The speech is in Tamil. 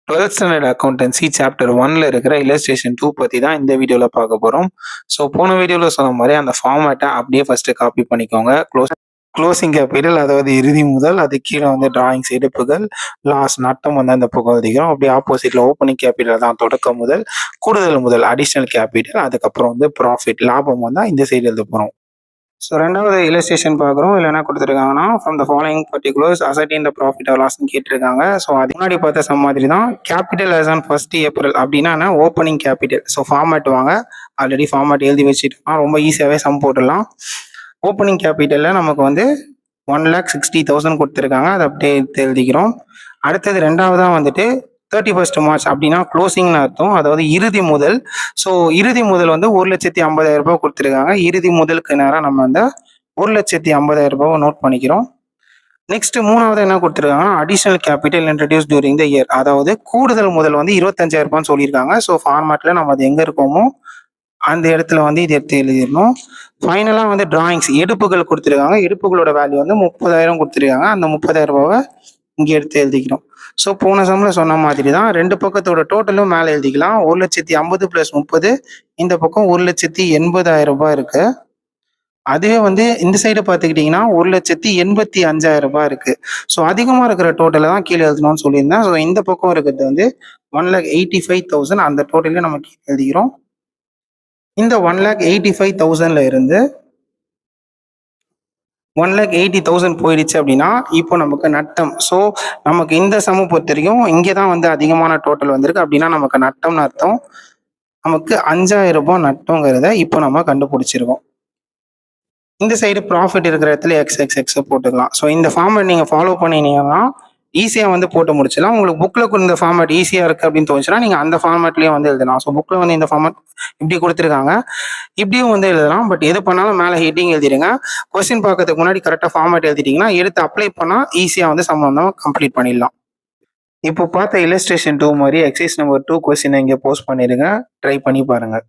12th ஸ்டாண்டர்ட் அக்கௌண்டன்சி சாப்டர் 1ல இருக்கிற இல்லஸ்ட்ரேஷன் 2 பத்தி தான் இந்த வீடியோல பார்க்க போறோம். ஸோ போன வீடியோல சொன்ன மாதிரி அந்த ஃபார்மேட்டை அப்படியே ஃபர்ஸ்ட் காப்பி பண்ணிக்கோங்க. க்ளோசிங் கேபிட்டல், அதாவது இறுதி முதல், அது கீழே வந்து டிராயிங்ஸ் எடுப்புகள், லாஸ் நட்டம் வந்து அந்த பக்கம் எழுதிக்கிறோம். அப்படியே ஆப்போசிட்ல ஓப்பனிங் கேபிட்டல் தான் தொடக்க முதல், கூடுதல் முதல் அடிஷனல் கேபிட்டல், அதுக்கப்புறம் வந்து ப்ராஃபிட் லாபம் வந்தா இந்த சைடு எழுத போறோம். ஸோ ரெண்டாவது இல்லஸ்ட்ரேஷன் பார்க்குறோம். இதில் என்ன கொடுத்துருக்காங்கன்னா, from the following particulars ascertain the profit or லாஸ்ன்னு கேட்டிருக்காங்க. ஸோ அது முன்னாடி பார்த்த சம் மாதிரி தான். Capital as on 1st April அப்படின்னா என்ன, ஓப்பனிங் கேபிட்டல். ஸோ ஃபார்மேட் வாங்க, ஆல்ரெடி ஃபார்மேட் எழுதி வச்சுட்டோம்னா ரொம்ப ஈஸியாகவே சம் போட்டுடலாம். ஓப்பனிங் கேபிட்டலில் நமக்கு வந்து 1,60,000 கொடுத்துருக்காங்க. அதை அப்படியே எழுதிக்கிறோம். அடுத்தது ரெண்டாவதாக வந்துட்டு 31st March அப்படின்னா க்ளோசிங்னு அர்த்தம், அதாவது இறுதி முதல். ஸோ இறுதி முதல் வந்து 1,50,000 ரூபாய் கொடுத்துருக்காங்க. இறுதி முதலுக்கு நேரம் நம்ம அந்த 1,50,000 ரூபாவை நோட் பண்ணிக்கிறோம். நெக்ஸ்ட் மூணாவது என்ன கொடுத்துருக்காங்கன்னா, additional capital introduce during the year, அதாவது கூடுதல் முதல் வந்து 25,000 ரூபான்னு சொல்லியிருக்காங்க. ஸோ ஃபார்மேட்ல நம்ம அது எங்க இருக்கோமோ அந்த இடத்துல வந்து இது எடுத்து எழுதிடணும். ஃபைனலாக வந்து டிராயிங்ஸ் எடுப்புகள் கொடுத்துருக்காங்க. எடுப்புகளோட வேல்யூ வந்து 30,000 கொடுத்துருக்காங்க. அந்த 30,000 ரூபாவை இங்கே எடுத்து எழுதிக்கிறோம். ஸோ போன சம்மில் சொன்ன மாதிரி தான், ரெண்டு பக்கத்தோட டோட்டலும் மேலே எழுதிக்கலாம். 1,50,000 + 30, இந்த பக்கம் 1,80,000 ரூபாய் இருக்கு. அதுவே வந்து இந்த சைடு பார்த்துக்கிட்டிங்கன்னா 1,85,000 ரூபாய் இருக்கு. ஸோ அதிகமாக இருக்கிற டோட்டலை தான் கீழே எழுதணும்னு சொல்லியிருந்தேன். ஸோ இந்த பக்கம் இருக்கிறது வந்து 1,85,000, அந்த டோட்டலே நம்ம கீழே எழுதிக்கிறோம். இந்த 1,85,000ல இருந்து 1,80,000 போயிடுச்சு அப்படின்னா இப்போ நமக்கு நட்டம். ஸோ நமக்கு இந்த சம பொறுத்த வரைக்கும் இங்கே தான் வந்து அதிகமான டோட்டல் வந்திருக்கு. அப்படின்னா நமக்கு நட்டம்னு அர்த்தம். நமக்கு 5,000 ரூபாய் நட்டங்கிறத இப்போ நம்ம கண்டுபிடிச்சிருக்கோம். இந்த சைடு ப்ராஃபிட் இருக்கிற இடத்துல எக்ஸ் போட்டுக்கலாம். ஸோ இந்த ஃபார்மேட் நீங்கள் ஃபாலோ பண்ணினீங்கன்னா ஈஸியாக வந்து போட்டு முடிச்சிடலாம். உங்களுக்கு புக்கில் இந்த ஃபார்மேட் ஈஸியாக இருக்குது அப்படின்னு தோணுச்சுன்னா நீங்கள் அந்த ஃபார்மேட்லேயே வந்து எழுதலாம். ஸோ புக்கில் வந்து இந்த ஃபார்மேட் இப்படி கொடுத்துருக்காங்க, இப்படியும் வந்து எழுதலாம். பட் எது பண்ணாலும் மேலே ஹெட்டிங் எழுதிடுங்க. கொஸ்டின் பார்க்கறதுக்கு முன்னாடி கரெக்டாக ஃபார்மேட் எழுதிட்டிங்கன்னா எடுத்து அப்ளை பண்ணால் ஈஸியாக வந்து சம்பந்தம் கம்ப்ளீட் பண்ணிடலாம். இப்போ பார்த்த இல்லஸ்ட்ரேஷன் 2 மாதிரி எக்ஸசைஸ் நம்பர் 2 கொஸ்டினை இங்கே போஸ்ட் பண்ணிடுங்க. ட்ரை பண்ணி பாருங்கள்.